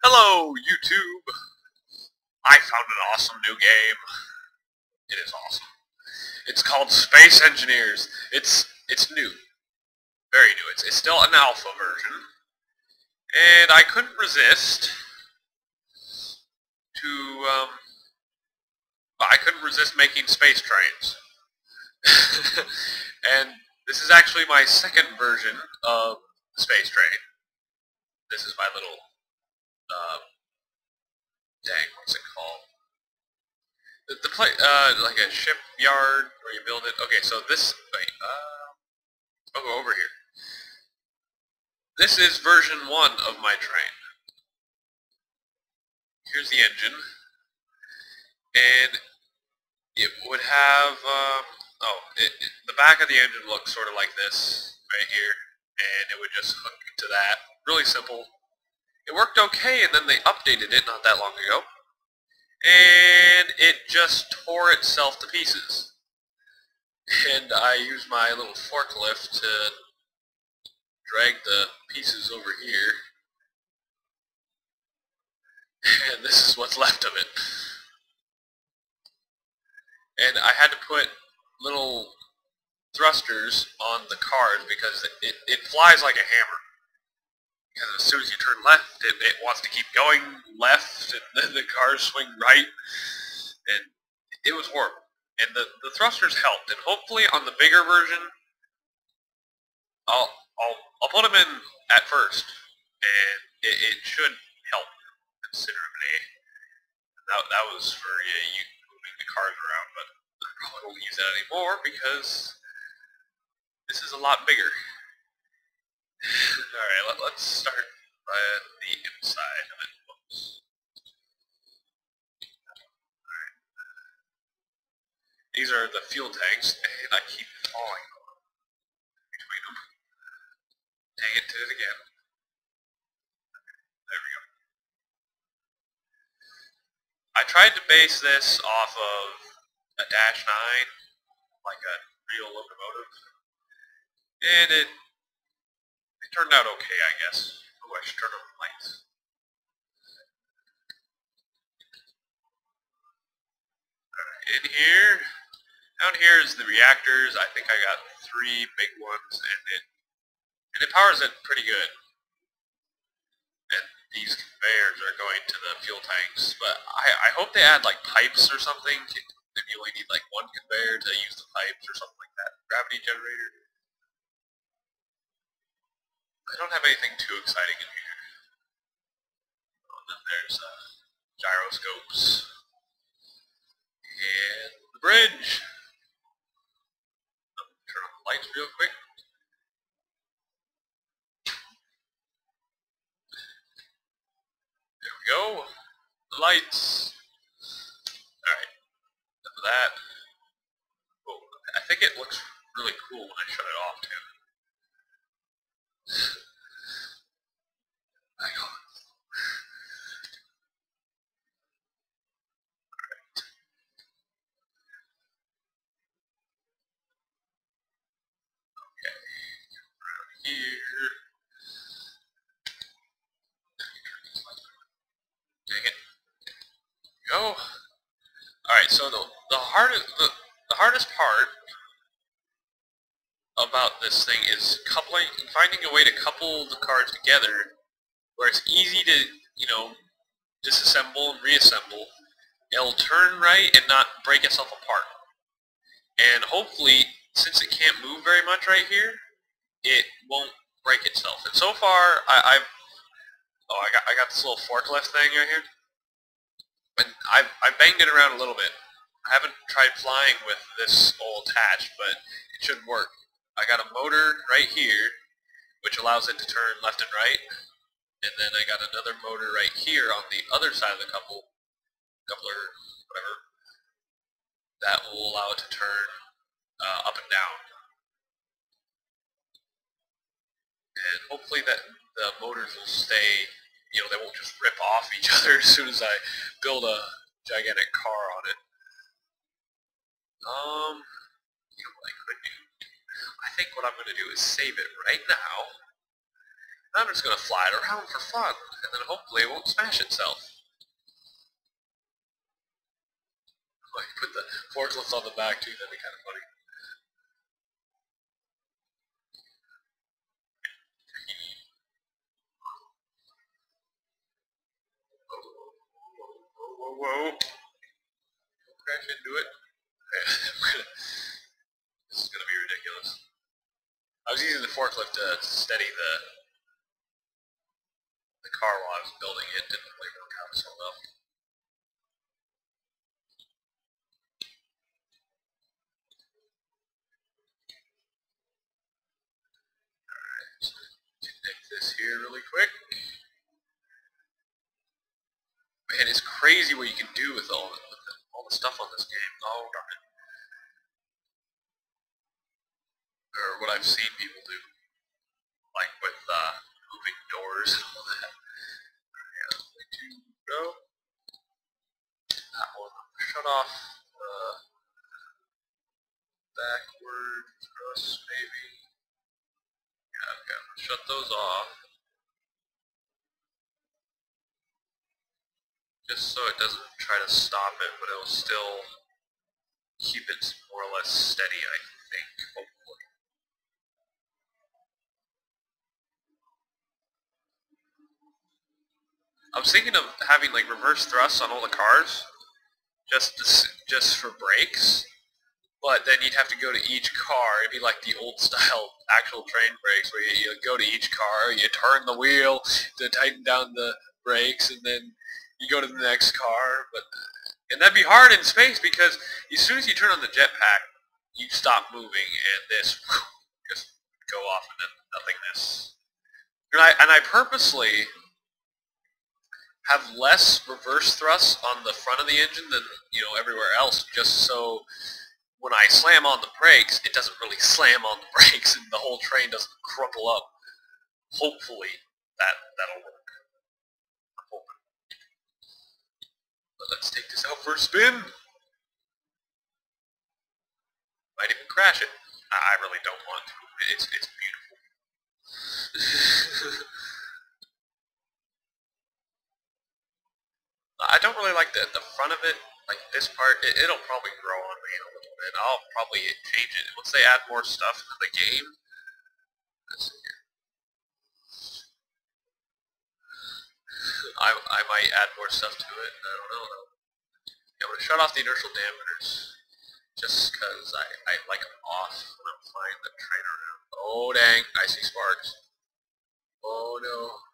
Hello, YouTube! I found an awesome new game. It is awesome. It's called Space Engineers. It's new. Very new. It's still an alpha version. And I couldn't resist to, I couldn't resist making space trains. And this is actually my second version of the space train. This is my little, what's it called? Like a shipyard where you build it. Okay, so this, I'll go over here. This is version 1 of my train. Here's the engine. And it would have, the back of the engine looks sort of like this, right here. And it would just hook to that. Really simple. It worked okay, and then they updated it not that long ago. And it just tore itself to pieces. And I used my little forklift to drag the pieces over here. And this is what's left of it. And I had to put little thrusters on the cars because it flies like a hammer. Because as soon as you turn left, it wants to keep going left, and then the cars swing right. And it was horrible. And the thrusters helped, and hopefully on the bigger version, I'll put them in at first, and it should help considerably. That was for you moving the cars around, but I probably won't use that anymore because this is a lot bigger. Alright, let's start by the inside of it. Alright. These are the fuel tanks, and I keep falling between them. Dang it, did it again. There we go. I tried to base this off of a Dash 9, like a real locomotive, and it turned out okay, I guess. Oh, I should turn on the lights. In here, down here is the reactors. I think I got 3 big ones, and it powers it pretty good. And these conveyors are going to the fuel tanks, but I hope they add like pipes or something. Maybe you only need like 1 conveyor to use the pipes or something like that. Gravity generator. I don't have anything too exciting in here. Oh, then there's gyroscopes. And the bridge. Turn on the lights real quick. There we go. The lights. Alright. Enough of that. Oh, I think it looks really cool when I shut it off too. Hang on. Okay. Around here. Dang it. Go. Alright, so the hardest part about this thing is finding a way to couple the cars together where it's easy to, disassemble and reassemble. It'll turn right and not break itself apart. And hopefully, since it can't move very much right here, it won't break itself. And so far, I got this little forklift thing right here, and I've banged it around a little bit. I haven't tried flying with this all attached, but it should work. I got a motor right here, which allows it to turn left and right, and then I got another motor right here on the other side of the coupler, whatever, that will allow it to turn up and down. And hopefully that the motors will stay, they won't just rip off each other as soon as I build a gigantic car on it. What I could do, I think what I'm going to do is save it right now, I'm just gonna fly it around for fun, and then hopefully it won't smash itself. Like, put the forklifts on the back too, that'd be kind of funny. Whoa, whoa, whoa. Crash into it. This is gonna be ridiculous. I was using the forklift to steady the car while I was building it. Didn't really work out so well. Alright, so connect this here really quick. Man, it's crazy what you can do with all the stuff on this game. Oh darn it. Or what I've seen people do. Like with moving doors and all that. Yeah, way to go. That one. Shut off backward thrust maybe. Yeah, okay. Shut those off. Just so it doesn't try to stop it, but it'll still keep it more or less steady, I think, hopefully. I was thinking of having like reverse thrusts on all the cars, just for brakes, but then you'd have to go to each car. It'd be like the old style actual train brakes, where you go to each car, you turn the wheel to tighten down the brakes, and then you go to the next car. And that'd be hard in space because as soon as you turn on the jetpack, you stop moving, and this just go off into nothingness. And I purposely have less reverse thrust on the front of the engine than everywhere else, just so when I slam on the brakes, it doesn't really slam on the brakes, and the whole train doesn't crumple up. Hopefully, that'll work. I'm hoping. But let's take this out for a spin. Might even crash it. I really don't want to. It's beautiful. I don't really like the front of it, like this part. It'll probably grow on me a little bit. I'll probably change it once they add more stuff to the game. Let's see here. I might add more stuff to it. I don't know though. Yeah, I'm gonna shut off the inertial dampers just because I like them off when I'm flying the train around. Oh dang! I see sparks. Oh no.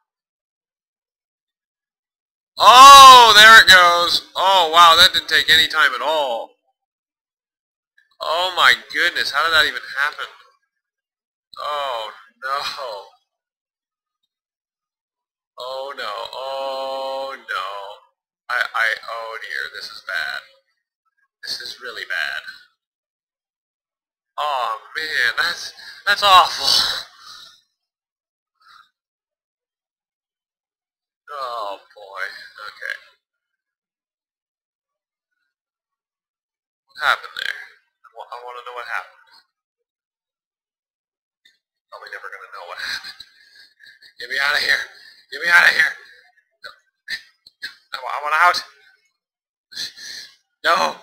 Oh, there it goes. Oh wow, that didn't take any time at all. Oh my goodness, how did that even happen? Oh no. Oh no. Oh no. Oh dear, this is bad. This is really bad. Oh man, that's awful. Oh boy. Okay. What happened there? I want to know what happened. Probably never gonna know what happened. Get me out of here. Get me out of here. I want out. No.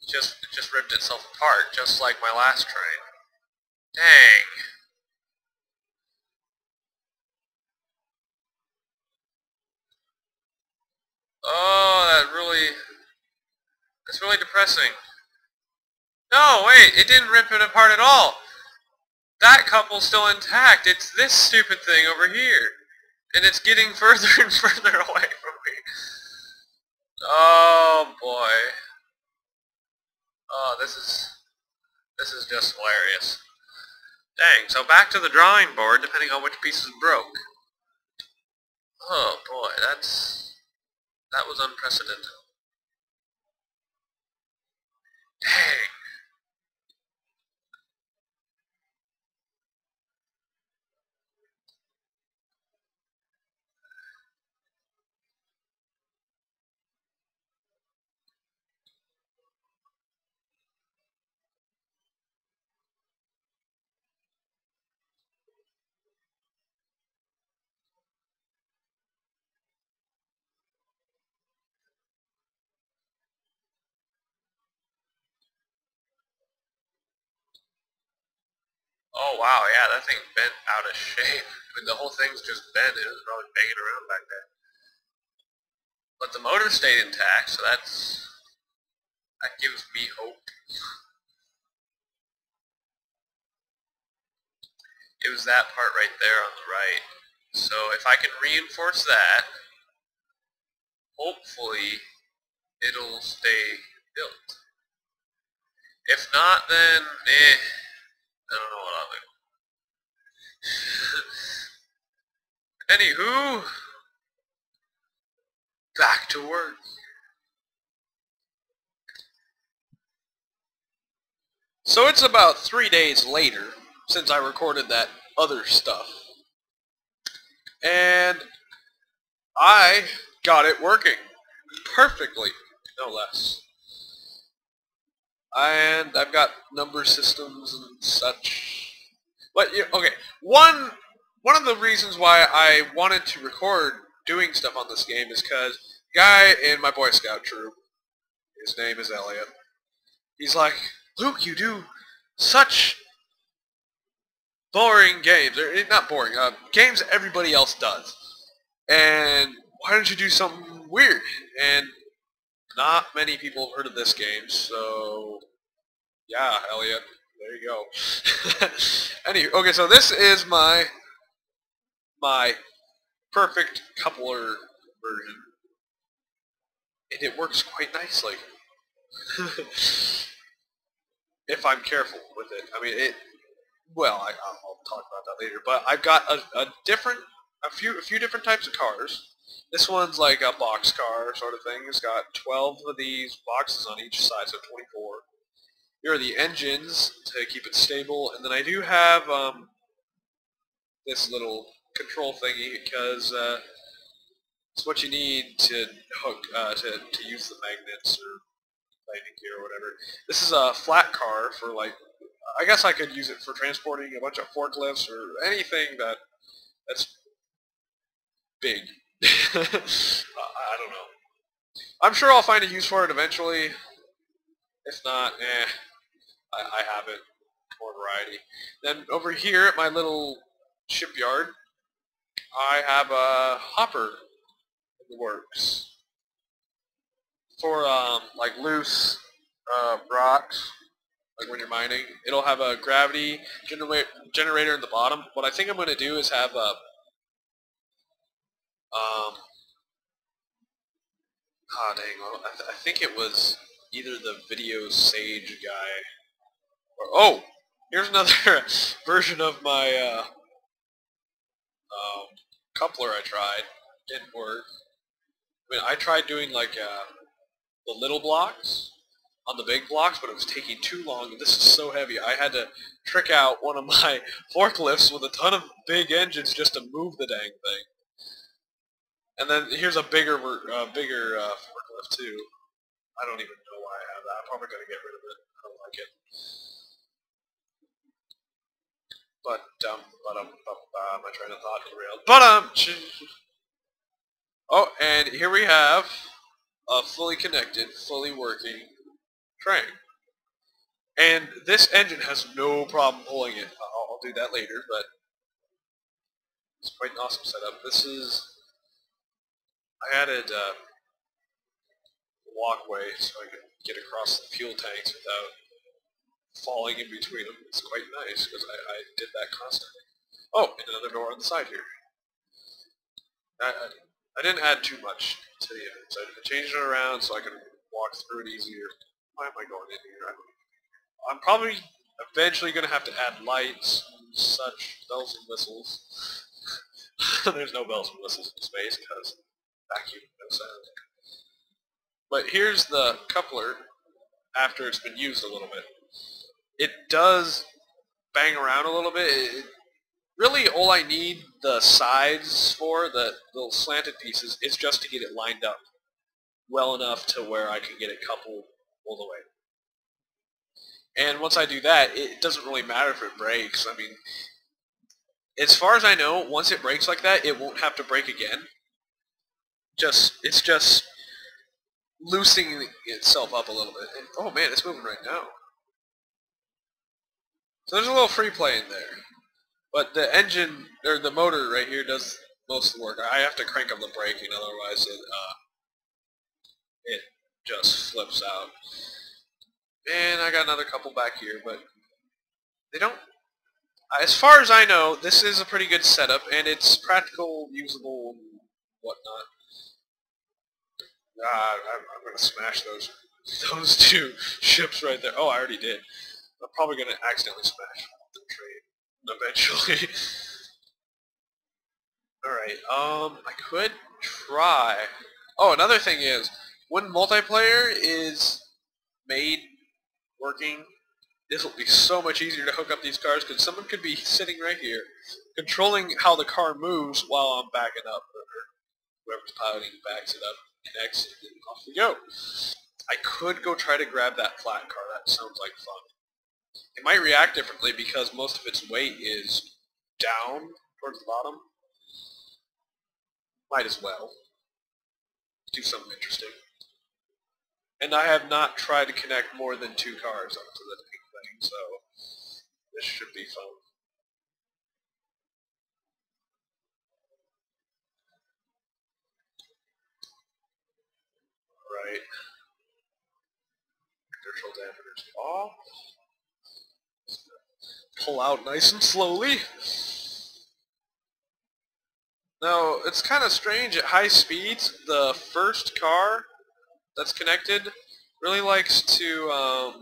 It just ripped itself apart, just like my last train. Dang. Oh, that's really depressing. No, wait, it didn't rip it apart at all. That couple's still intact. It's this stupid thing over here. And it's getting further and further away from me. Oh boy. Oh, this is just hilarious. Dang, so back to the drawing board, depending on which pieces broke. Oh boy, that was unprecedented. Dang. Oh wow, yeah, that thing bent out of shape. I mean, the whole thing's just bent. It was probably banging around back there. But the motor stayed intact, so that gives me hope. It was that part right there on the right. So if I can reinforce that, hopefully it'll stay built. If not, then I don't know what I'll do. Anywho, back to work. So it's about 3 days later since I recorded that other stuff. And I got it working perfectly, no less. And I've got number systems and such. But okay, one of the reasons why I wanted to record doing stuff on this game is because guy in my Boy Scout troop, his name is Elliot, he's like, Luke, you do such boring games, or not boring, games that everybody else does, and why don't you do something weird? And not many people have heard of this game, so yeah, Elliot, there you go. Anyway, okay, so this is my perfect coupler version, and it works quite nicely. If I'm careful with it. I mean, well, I'll talk about that later, but I've got a few different types of cars. This one's like a box car sort of thing. It's got 12 of these boxes on each side, so 24. Here are the engines to keep it stable, and then I do have this little control thingy because it's what you need to hook to use the magnets or landing gear or whatever. This is a flat car for, like, I guess I could use it for transporting a bunch of forklifts or anything that's big. I don't know. I'm sure I'll find a use for it eventually. If not, I have it. More variety. Then over here at my little shipyard, I have a hopper in the works for like loose rocks. Like when you're mining, it'll have a gravity generator in the bottom. What I think I'm going to do is have a I think it was either the Video Sage guy or here's another version of my coupler I tried. Didn't work. I mean, I tried doing like the little blocks on the big blocks, but it was taking too long, and this is so heavy. I had to trick out one of my forklifts with a ton of big engines just to move the dang thing. And then here's a bigger forklift too. I don't even know why I have that. I'm probably going to get rid of it. I don't like it. My train of thought derailed. Oh, and here we have a fully connected, fully working train. And this engine has no problem pulling it. I'll do that later, but it's quite an awesome setup. I added a walkway so I could get across the fuel tanks without falling in between them. It's quite nice because I did that constantly. Oh, and another door on the side here. I didn't add too much to the end, so I changed it around so I could walk through it easier. Why am I going in here? I'm probably eventually going to have to add lights and such, bells and whistles. There's no bells and whistles in space because vacuum, no sound. But here's the coupler after it's been used a little bit. It does bang around a little bit. Really, all I need the sides for, the little slanted pieces, is just to get it lined up well enough to where I can get it coupled all the way. And once I do that, it doesn't really matter if it breaks. I mean, as far as I know, once it breaks like that, it won't have to break again. It's just loosening itself up a little bit. And, oh man, it's moving right now. So there's a little free play in there. But the engine, or the motor right here does most of the work. I have to crank up the braking, otherwise it just flips out. And I got another couple back here, but they don't... As far as I know, this is a pretty good setup, and it's practical, usable, and whatnot. I'm going to smash those two ships right there. Oh, I already did. I'm probably going to accidentally smash the train eventually. Alright, I could try... Oh, another thing is, when multiplayer is made working, this will be so much easier to hook up these cars, because someone could be sitting right here, controlling how the car moves while I'm backing up, or whoever's piloting backs it up, connects it, and off we go. I could go try to grab that flat car. That sounds like fun. It might react differently because most of its weight is down towards the bottom. Might as well do something interesting. And I have not tried to connect more than 2 cars up to the thing, so this should be fun. Right. Inertial dampeners off. Pull out nice and slowly. Now, it's kind of strange at high speeds, the first car that's connected really likes to,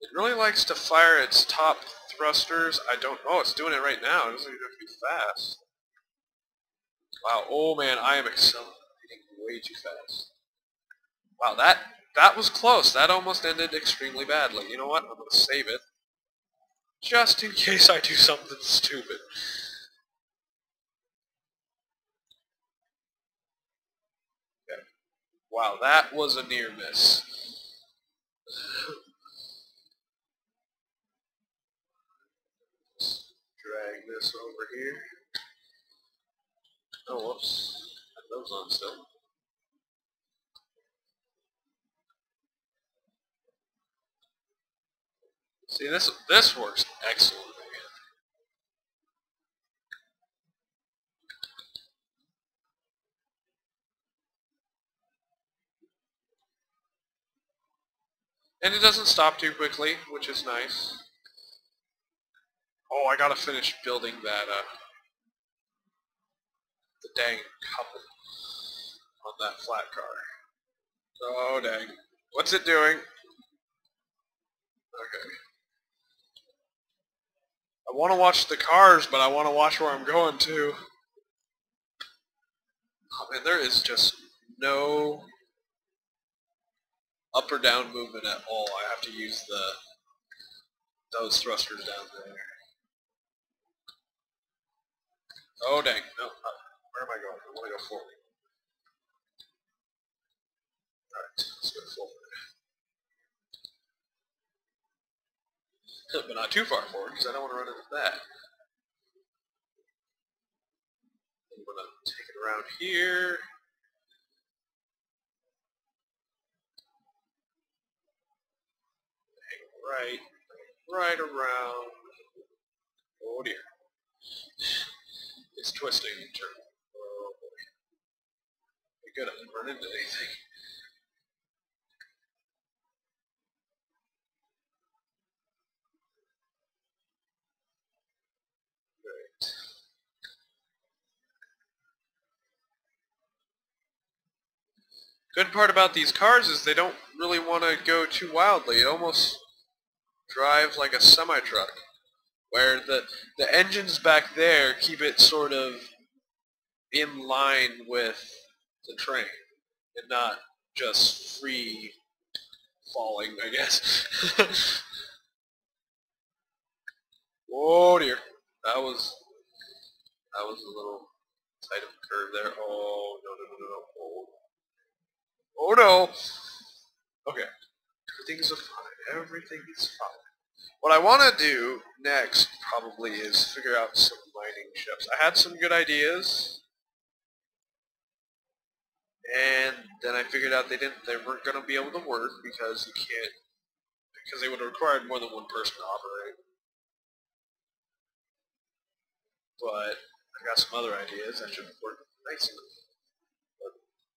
it really likes to fire its top thrusters. Oh, it's doing it right now. It doesn't even have to be fast. Wow, oh man, I am accelerating way too fast. Wow, that was close. That almost ended extremely badly. You know what? I'm going to save it. Just in case I do something stupid. Okay. Wow, that was a near miss. Drag this over here. Oh, whoops. Got those on still. See, this works excellent. And it doesn't stop too quickly, which is nice. Oh, I gotta finish building that, the dang couple on that flat car. Oh, dang. What's it doing? Okay. I want to watch the cars, but I want to watch where I'm going too. Oh man, there is just no up or down movement at all. I have to use those thrusters down there. Oh dang, no. Where am I going? I want to go forward. Alright, let's go forward. But not too far forward, because I don't want to run into that. I'm going to take it around here. Hang right around. Oh dear. It's twisting and turning. Oh boy. Be good, I didn't run into anything. Right. Good part about these cars is they don't really want to go too wildly. It almost drives like a semi-truck, where the engines back there keep it sort of in line with the train, and not just free falling, I guess. Oh dear, that was a little tight of a curve there. Oh no no no no no. Oh no. Okay, everything is fine. Everything is fine. What I want to do next probably is figure out some mining ships. I had some good ideas, and then I figured out they weren't going to be able to work because you can't, because they would have required more than one person to operate. but I got some other ideas that should work nicely. But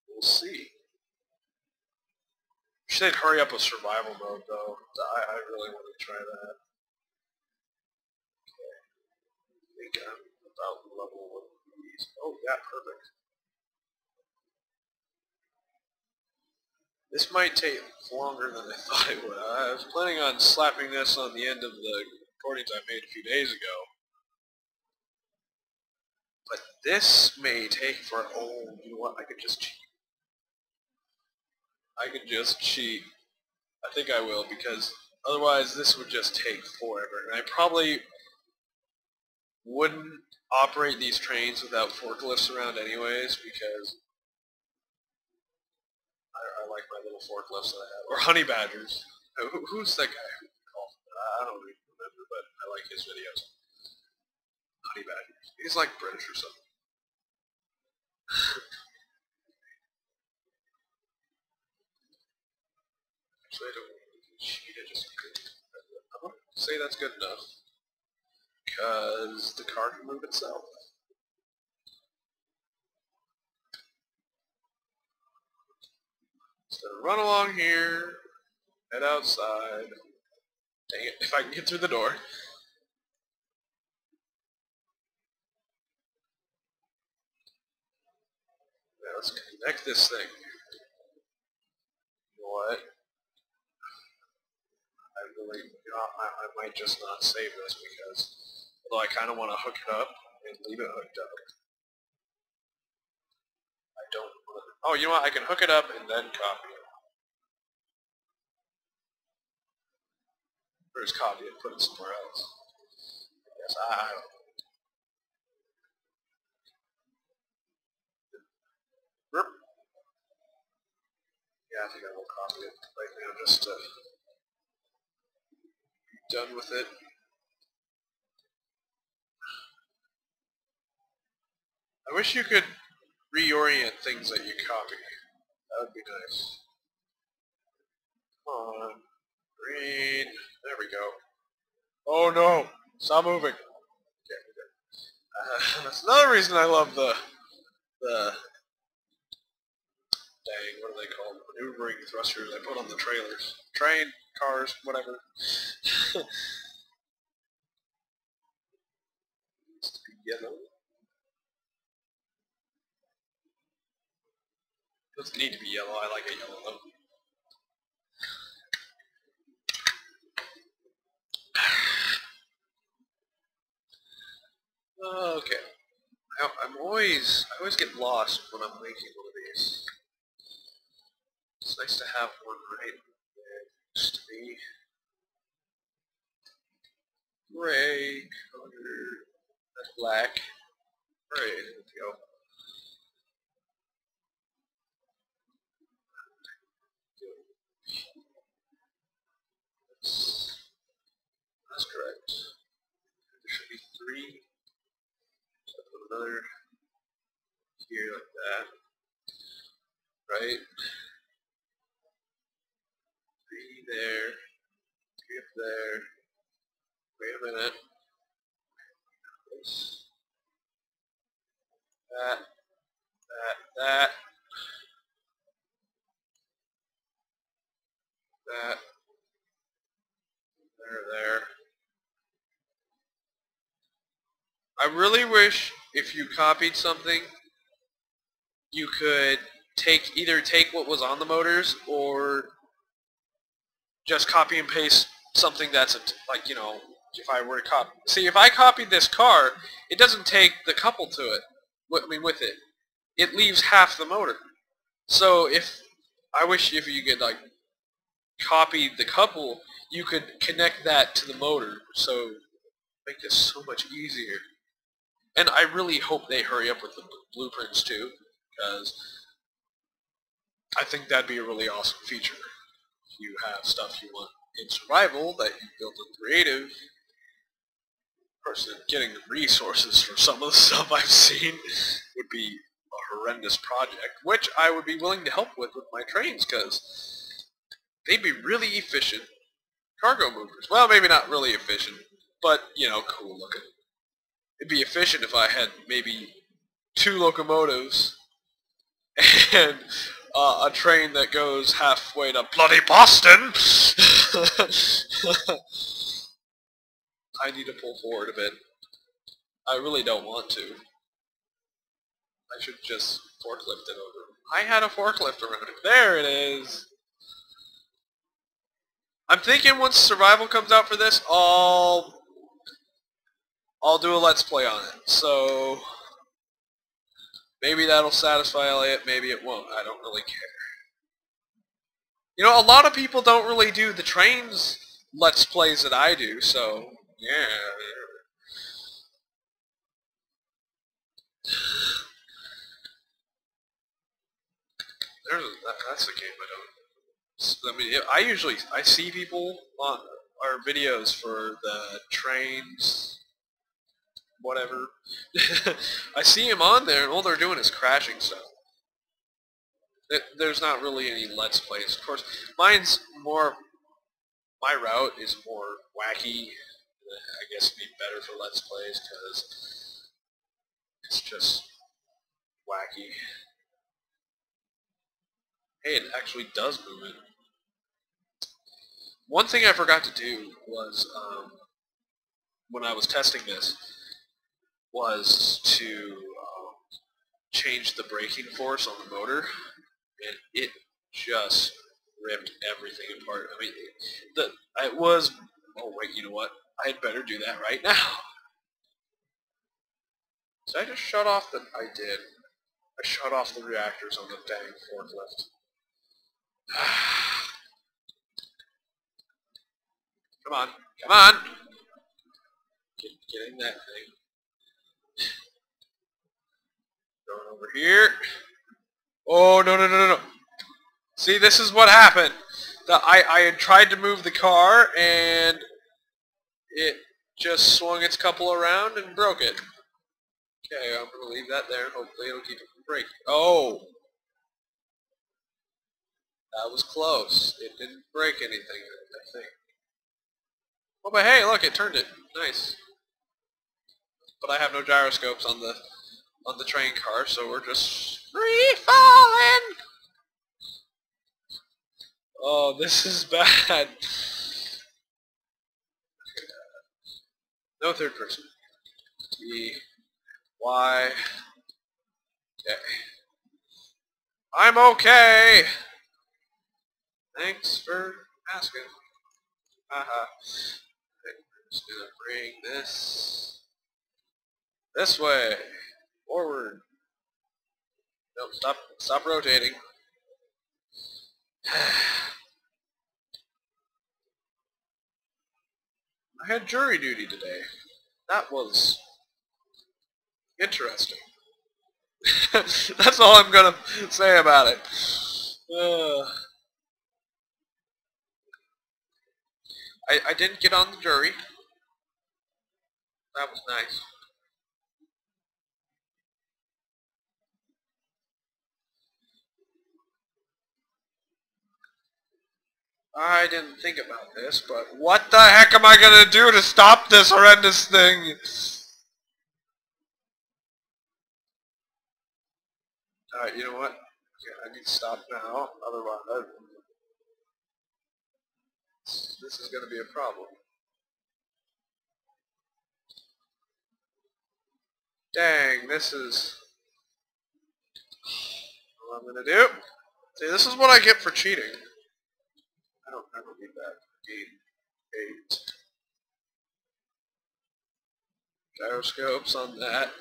we'll see. Should they'd hurry up with survival mode though. I really want to try that. Okay. I think I'm about level 1 of these. Oh yeah, perfect. This might take longer than I thought it would. I was planning on slapping this on the end of the recordings I made a few days ago. But this may take for, oh, you know what, I could just cheat. I could just cheat. I think I will, because otherwise this would just take forever. And I probably wouldn't operate these trains without forklifts around anyways, because I like my little forklifts that I have. Or honey badgers. Who's that guy who calls them that? I don't even remember, but I like his videos. Honey badgers. He's like British or something. Actually, I don't want to cheat, I just I'm going to say that's good enough. Because the car can move itself. So run along here, head outside. Dang it, if I can get through the door. Now let's connect this thing. You know what? I might just not save this because, although I kind of want to hook it up and leave it hooked up. I don't want to. Oh, you know what? I can hook it up and then copy it. Or just copy it and put it somewhere else. Yes, I don't know. Yeah, I think I will copy it right now just to be done with it. I wish you could reorient things that you copy. That would be nice. Come on. Green. There we go. Oh no! Stop moving. Okay, we're good. That's another reason I love the dang, what are they called? Maneuvering thrusters I put on the trailers. Train, cars, whatever. Needs to be yellow. Doesn't need to be yellow, I like it yellow though. Okay. I always get lost when I'm making one of these. It's nice to have one right next to me. Gray color. That's black. Gray, there we go. That's correct. There should be 3. So I put another here like that. Right? 3 there. 3 up there. Wait a minute. This. That. That. That. There. I really wish if you copied something, you could either take what was on the motors or just copy and paste something that's like, you know, if I were to copy. See, if I copied this car, it doesn't take the couple to it. I mean, with it. It leaves half the motor. So I wish if you could like copy the couple, you could connect that to the motor. So make this so much easier. And I really hope they hurry up with the blueprints too, because I think that'd be a really awesome feature. If you have stuff you want in survival that you build in creative, of course, getting resources for some of the stuff I've seen would be a horrendous project, which I would be willing to help with my trains, because they'd be really efficient cargo movers. Well, maybe not really efficient, but, you know, cool looking. it'd be efficient if I had maybe 2 locomotives and a train that goes halfway to bloody Boston. I need to pull forward a bit. I really don't want to. I should just forklift it over. I had a forklift around it. There it is. I'm thinking once survival comes out for this, I'll do a let's play on it. So maybe that'll satisfy Elliot, maybe it won't. I don't really care. You know, a lot of people don't really do the trains let's plays that I do, so yeah. That's a game I mean, I see people on our videos for the trains, whatever. I see them on there, and all they're doing is crashing stuff. There's not really any let's plays. Of course, my route is more wacky. I guess it'd be better for let's plays because it's just wacky. Hey, it actually does move it. One thing I forgot to do was, when I was testing this, was to change the braking force on the motor, and it just ripped everything apart. I mean, it was, oh wait, you know what? I'd better do that right now. Did I just shut off the, I did. I shut off the reactors on the dang forklift. Come on, come on! Getting that thing. Going over here. Oh, no, no, no, no, no. See, this is what happened. I had tried to move the car, and it just swung its couple around and broke it. Okay, I'm going to leave that there. Hopefully it'll keep it from breaking. Oh! That was close. It didn't break anything, I think. Oh, but hey, look, it turned it. Nice. But I have no gyroscopes on the train car, so we're just free falling. Oh, this is bad. No third person. T, Y. Okay. I'm okay. Thanks for asking. Haha. I'm just gonna bring this way. Forward. Nope, stop rotating. I had jury duty today. That was interesting. That's all I'm gonna say about it. I didn't get on the jury. That was nice. I didn't think about this, but what the heck am I gonna do to stop this horrendous thing? Alright, you know what? Okay, I need to stop now, otherwise this is gonna be a problem. Dang, this is what I'm gonna do. See, this is what I get for cheating. I don't ever need that. Game 8. Gyroscopes on that.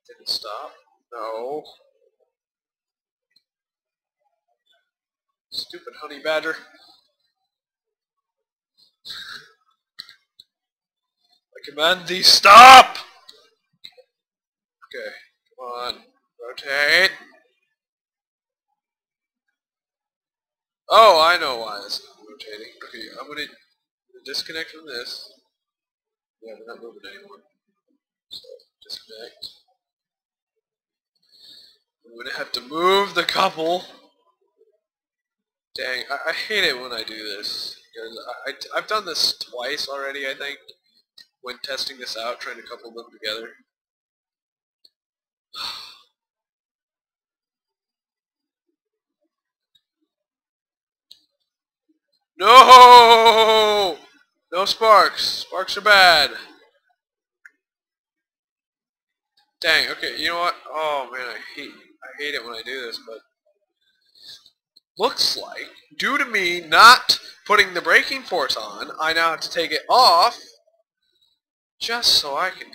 Didn't stop. No. Stupid honey badger. I command thee, stop! Okay, come on. Rotate. Oh, I know why this is rotating. Okay, I'm gonna disconnect from this. Yeah, we're not moving anymore. So, disconnect. I'm gonna have to move the couple. Dang, I hate it when I do this. because I've done this twice already, I think, when testing this out, trying to couple them together. No! No sparks. Sparks are bad. Dang, okay, you know what? Oh man, I hate it when I do this, but looks like, due to me not putting the braking force on, I now have to take it off just so I can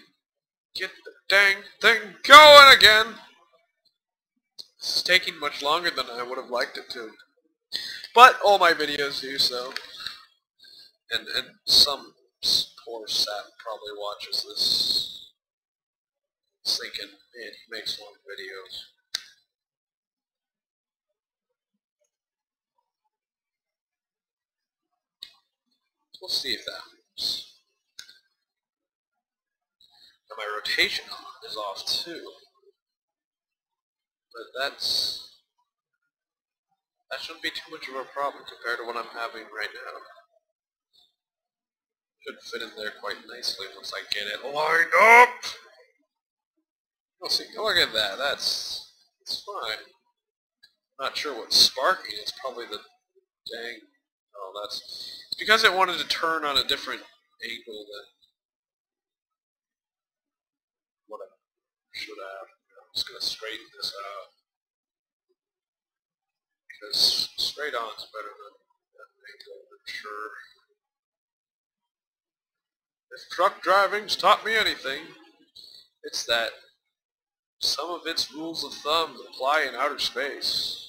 get the dang thing going again. This is taking much longer than I would have liked it to. But all my videos do so. And some poor sap probably watches this thinking, man, he makes long videos. We'll see if that moves. Now my rotation is off too. But that shouldn't be too much of a problem compared to what I'm having right now. Should fit in there quite nicely once I get it lined up. Oh, see, look at that. It's fine. Not sure what's sparking. It's probably the dang. Oh, that's because it wanted to turn on a different angle than what I should have. I'm just gonna straighten this out because straight on is better than that angle for sure. If truck driving's taught me anything, it's that some of its rules of thumb apply in outer space.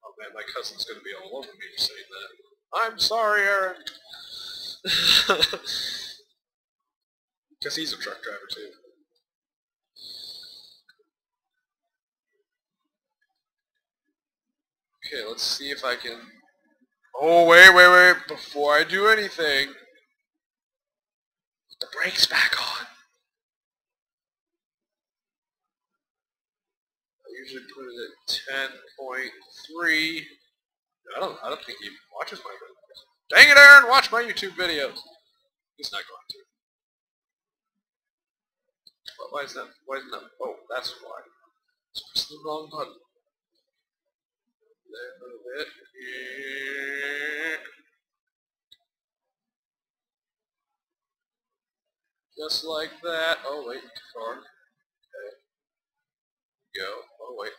Oh man, my cousin's gonna be all over me saying that. I'm sorry, Aaron. Because he's a truck driver too. Okay, let's see if I can... Oh, wait. Before I do anything, the brake's back on. I usually put it at 10.3. I don't think he watches my videos. Dang it, Aaron! Watch my YouTube videos. He's not going to. But why isn't that? Oh, that's why. It's pressed the wrong button. There, a little bit. Yeah. Just like that. Oh wait, too far. Okay. Go. Oh wait.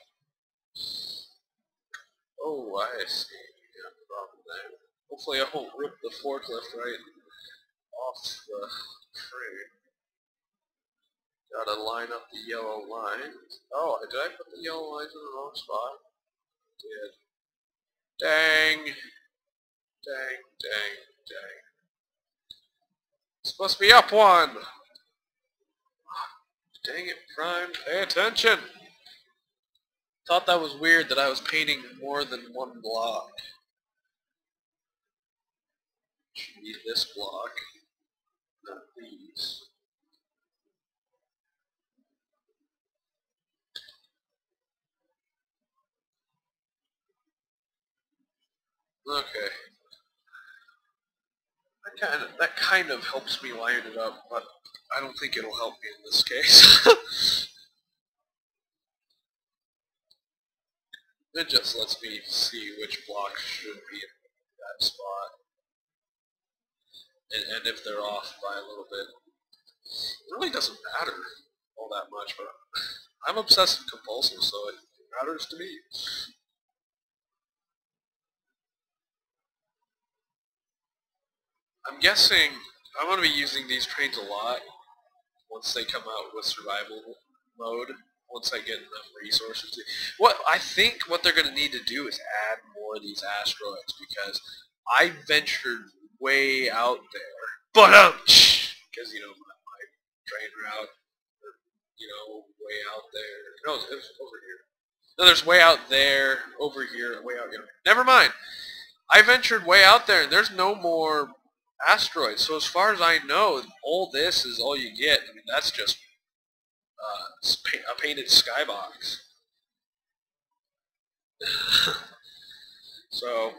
Oh, I see. Yeah, problem there. Hopefully I won't rip the forklift right off the frame. Gotta line up the yellow lines. Oh, did I put the yellow lines in the wrong spot? Did. Dang. It's supposed to be up one. Dang it, Prime. Pay attention. Thought that was weird that I was painting more than one block. Should be this block, not these. Okay. That kind of helps me line it up, but I don't think it'll help me in this case. It just lets me see which blocks should be in that spot. And if they're off by a little bit. It really doesn't matter all that much, but I'm obsessive compulsive, so it matters to me. I'm guessing I'm going to be using these trains a lot once they come out with survival mode, once I get enough resources. I think what they're going to need to do is add more of these asteroids, because I ventured way out there. But because, you know, my train route, you know, way out there. No, it was over here. No, there's way out there, over here, way out here. Never mind. I ventured way out there, and there's no more asteroids. So as far as I know, all this is all you get. I mean, that's just a painted skybox. So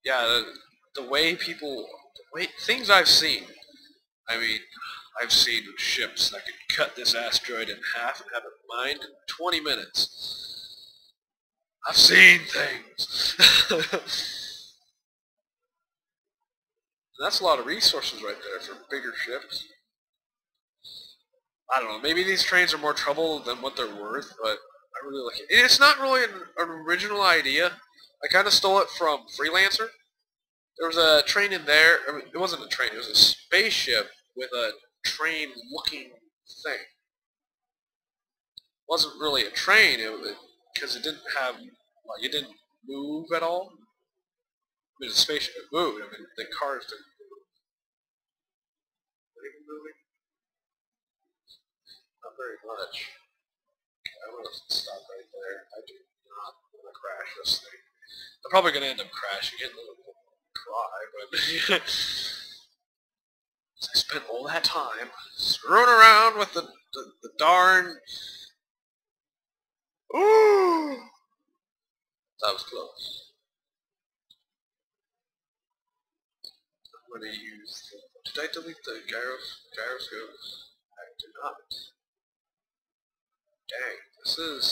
yeah, the way people, things I've seen. I mean, I've seen ships that could cut this asteroid in half and have it mined in 20 minutes. I've seen things. That's a lot of resources right there for bigger ships. I don't know, maybe these trains are more trouble than what they're worth, but I really like it. It's not really an original idea. I kind of stole it from Freelancer. There was a train in there. I mean, it wasn't a train. It was a spaceship with a train-looking thing. It wasn't really a train, because it didn't have, like, it didn't move at all. I mean, the spaceship moved. I mean, the cars didn't move. Were they moving? Not very much. I'm going to stop right there. I do not want to crash this thing. I'm probably going to end up crashing it, and then cry, but I spent all that time screwing around with the darn... Ooh! That was close. I'm going to use the... Did I delete the gyroscope? I did not. Dang, this is...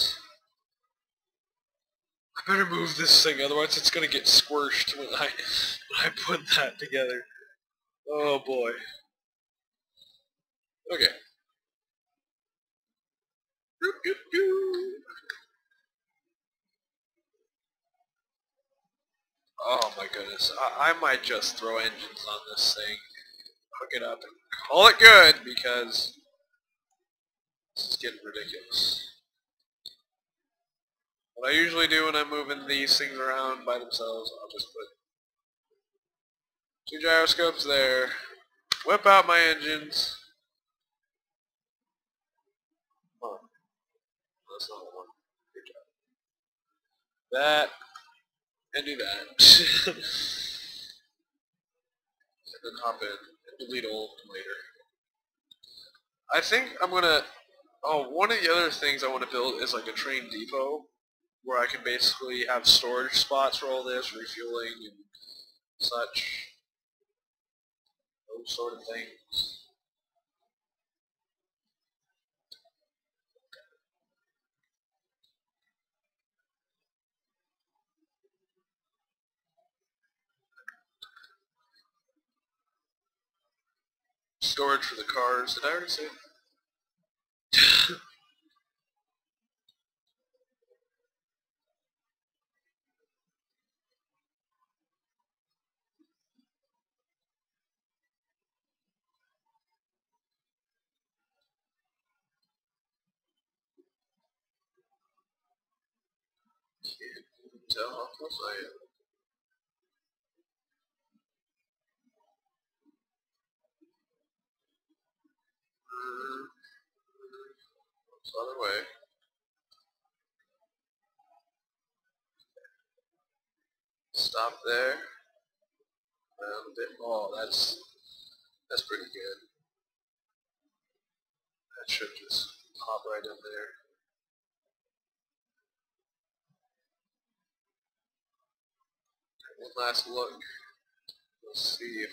I better move this thing, otherwise it's going to get squished when I put that together. Oh boy. Okay. Oh my goodness. I might just throw engines on this thing, hook it up, and call it good, because this is getting ridiculous. What I usually do when I'm moving these things around by themselves, I'll just put 2 gyroscopes there, whip out my engines. Oh, that's not one. Good job. That, and do that. And then hop in and delete old later. I think I'm gonna... Oh, one of the other things I want to build is like a train depot, where I can basically have storage spots for all this, refueling and such. Those sort of things. Storage for the cars. Did I already say that? Can't tell how close I am. It's the other way. Stop there. A bit. Oh, that's pretty good. That should just hop right in there. One last look. Let's see if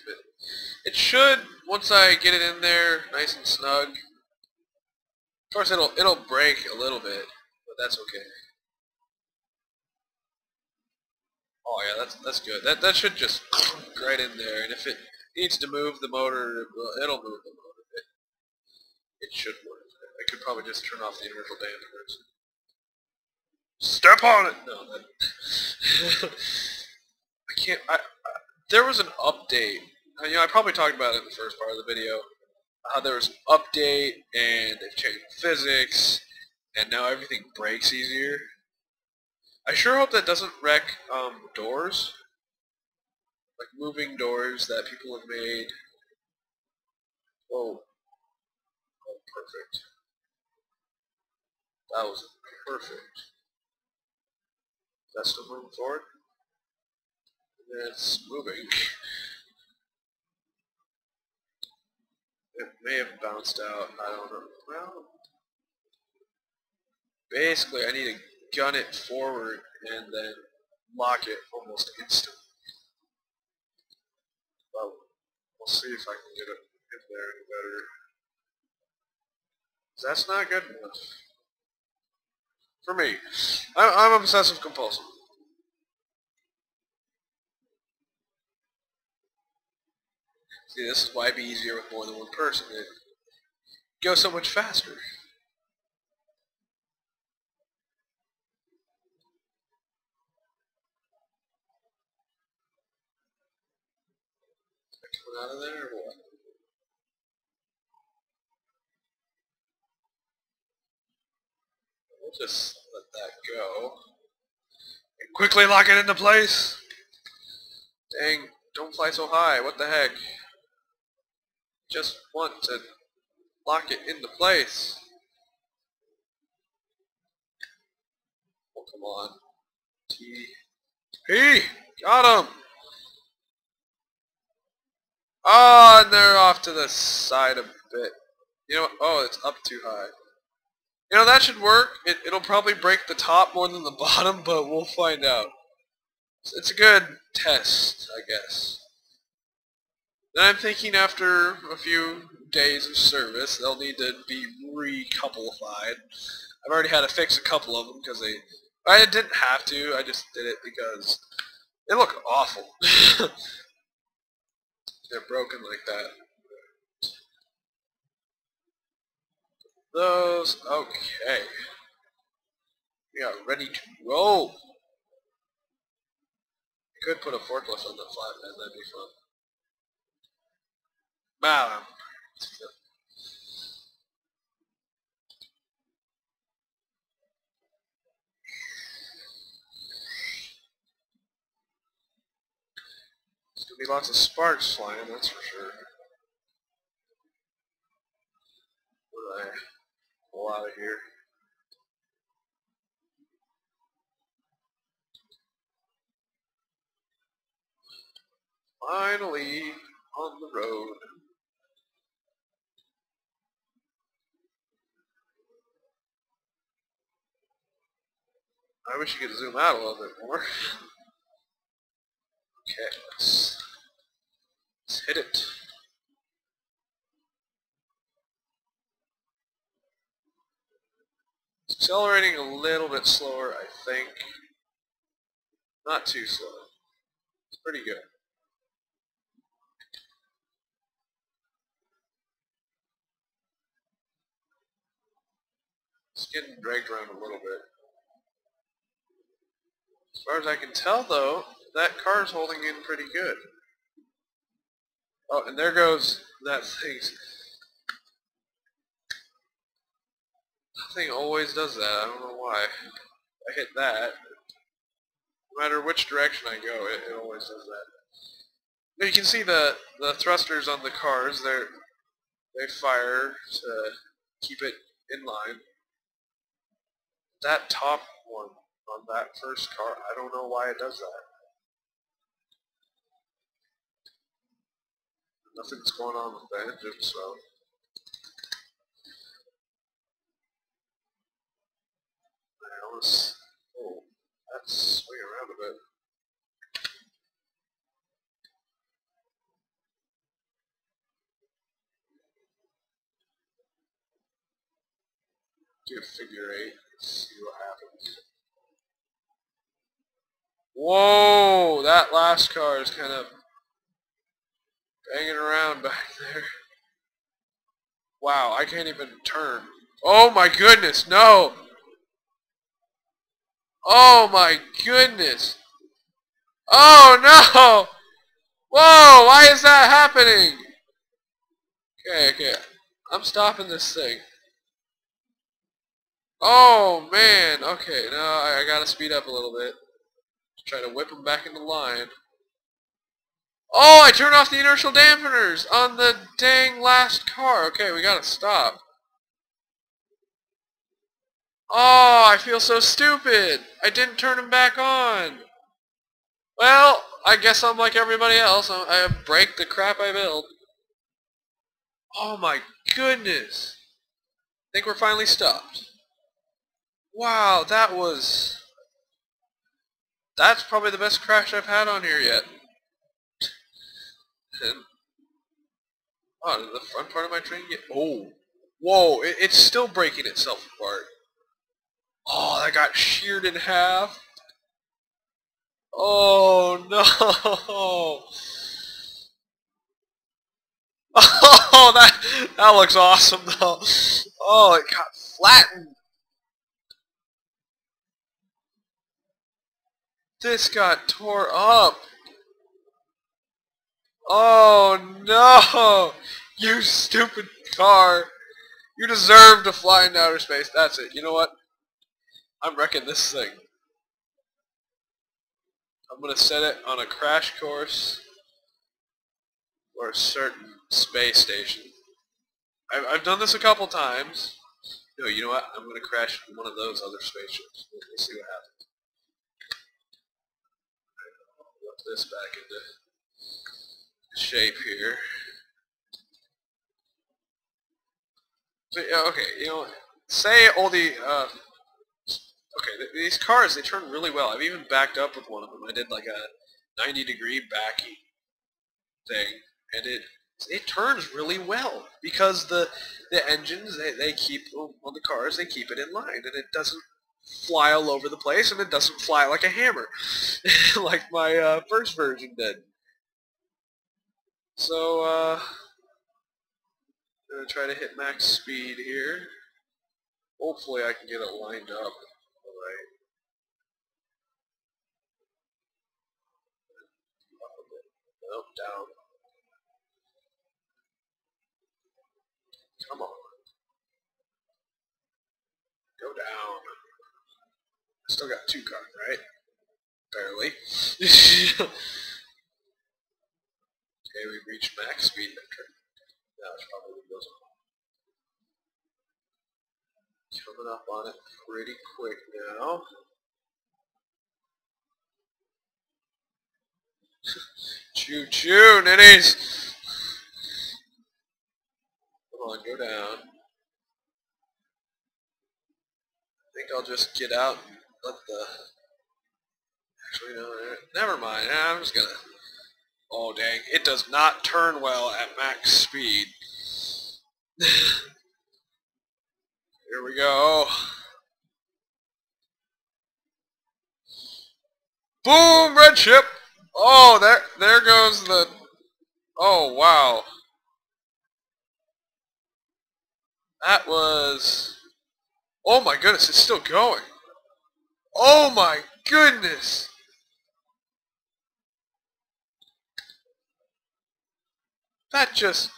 it should, once I get it in there nice and snug. Of course it'll break a little bit, but that's okay. Oh yeah, that's good. That should just right in there, and if it needs to move the motor, it'll move the motor. It should work. I could probably just turn off the inertial dampers. Step on it! No, that... I can't... there was an update. You know, I probably talked about it in the first part of the video. How there was an update, and they've changed physics, and now everything breaks easier. I sure hope that doesn't wreck doors. Like moving doors that people have made. Whoa. Oh, perfect. That was perfect. That's still moving forward? It's moving. It may have bounced out, I don't know. Well, basically I need to gun it forward and then lock it almost instantly. We'll see if I can get it in there any better. That's not good enough. For me. I'm obsessive compulsive. See, this is why it'd be easier with more than one person. It goes so much faster. Coming out of there or what? We'll just let that go. And quickly lock it into place. Dang, don't fly so high. What the heck? Just want to lock it into place. Oh, come on. T. P! Got him! Oh, and they're off to the side a bit. You know what? Oh, it's up too high. You know, that should work. It'll probably break the top more than the bottom, but we'll find out. It's a good test, I guess. Then I'm thinking after a few days of service, they'll need to be recouplified. I've already had to fix a couple of them because I didn't have to, I just did it because they look awful. They're broken like that. Those, okay. We are ready to roll. Could put a forklift on the flatbed, that'd be fun. Wow. There's gonna be lots of sparks flying, that's for sure. What do I pull out of here? Finally on the road. I wish you could zoom out a little bit more. Okay, let's hit it. It's accelerating a little bit slower, I think. Not too slow. It's pretty good. It's getting dragged around a little bit. As far as I can tell, though, that car's holding in pretty good. Oh, and there goes that thing. That thing always does that. I don't know why. I hit that. No matter which direction I go, it always does that. You can see the thrusters on the cars. They fire to keep it in line. That top one on that first car, I don't know why it does that. Nothing's going on with the engine, so. Oh, that's swinging around a bit. Do a figure eight, see what happens. Whoa, that last car is kind of banging around back there. Wow, I can't even turn. Oh my goodness, no! Oh my goodness! Oh no! Whoa, why is that happening? Okay. I'm stopping this thing. Oh man, okay, now I gotta speed up a little bit. Try to whip them back into line. Oh, I turned off the inertial dampeners on the dang last car. Okay, we gotta stop. Oh, I feel so stupid. I didn't turn them back on. Well, I guess I'm like everybody else. I break the crap I build. Oh my goodness. I think we're finally stopped. Wow, that's probably the best crash I've had on here yet. And Oh, did the front part of my train get... Oh. Whoa, it's still breaking itself apart. Oh, that got sheared in half. Oh, no. Oh, that looks awesome, though. Oh, it got flattened. This got tore up. Oh, no. You stupid car. You deserve to fly into outer space. That's it. You know what? I'm wrecking this thing. I'm going to set it on a crash course or a certain space station. I've done this a couple times. No, you know what? I'm going to crash one of those other spaceships. We'll see what happens. Put this back into shape here. So, yeah, okay, you know, say all the, okay, these cars, they turn really well. I've even backed up with one of them. I did like a 90-degree backing thing, and it turns really well because the engines, they keep, on the cars, they keep it in line, and it doesn't fly all over the place, and it doesn't fly like a hammer, like my first version did. So, I'm going to try to hit max speed here. Hopefully I can get it lined up alright. Nope, down. Come on. Go down. I still got 2 cars, right? Barely. Okay, we reached max speed. Now it's probably goes on. Coming up on it pretty quick now. Choo-choo, ninnies! Come on, go down. I think I'll just get out and let the... Actually, no, never mind. I'm just gonna... Oh, dang. It does not turn well at max speed. Here we go. Boom! Red ship! Oh, there goes the... Oh, wow. That was... Oh my goodness, it's still going. Oh my goodness! That just...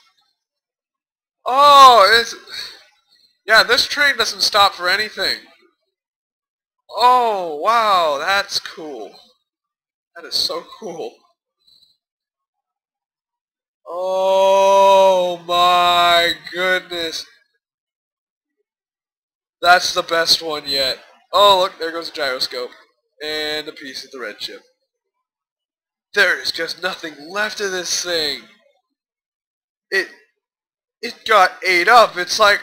Oh, it's... Yeah, this train doesn't stop for anything. Oh, wow, that's cool. That is so cool. Oh my goodness. That's the best one yet. Oh, look, there goes the gyroscope. And a piece of the red chip. There is just nothing left of this thing. It got ate up. It's like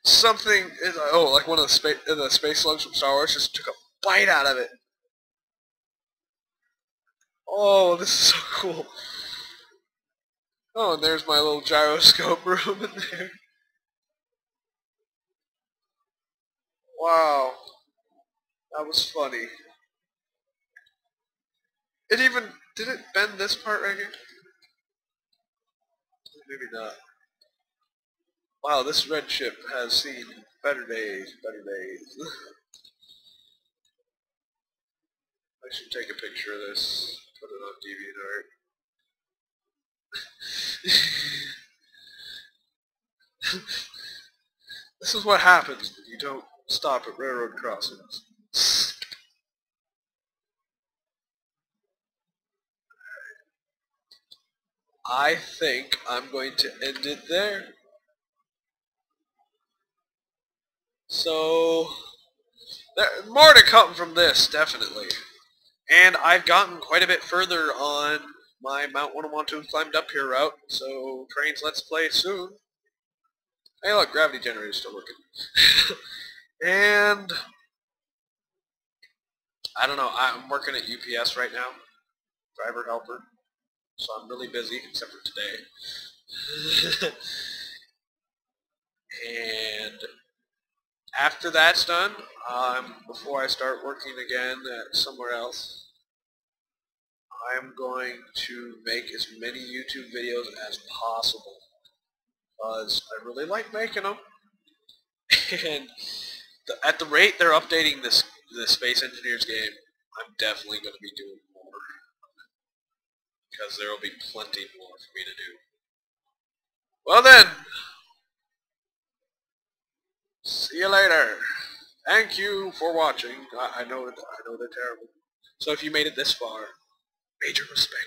something. Oh, like one of the space slugs from Star Wars just took a bite out of it. Oh, this is so cool. Oh, and there's my little gyroscope room in there. Wow, that was funny. Did it bend this part right here? Maybe not. Wow, this red ship has seen better days, better days. I should take a picture of this, put it on DeviantArt. This is what happens when you don't stop at railroad crossings. I think I'm going to end it there. So, there's more to come from this, definitely. And I've gotten quite a bit further on my Mount Onawantu climbed up here route, so trains let's play soon. Hey look, gravity generator's still working. And I don't know, I'm working at UPS right now, driver helper. so I'm really busy, except for today. And after that's done, before I start working again at somewhere else, I'm going to make as many YouTube videos as possible, because I really like making them. And at the rate they're updating the Space Engineers game, I'm definitely going to be doing more, because there will be plenty more for me to do. Well then, see you later. Thank you for watching. I know they're terrible. So if you made it this far, major respect.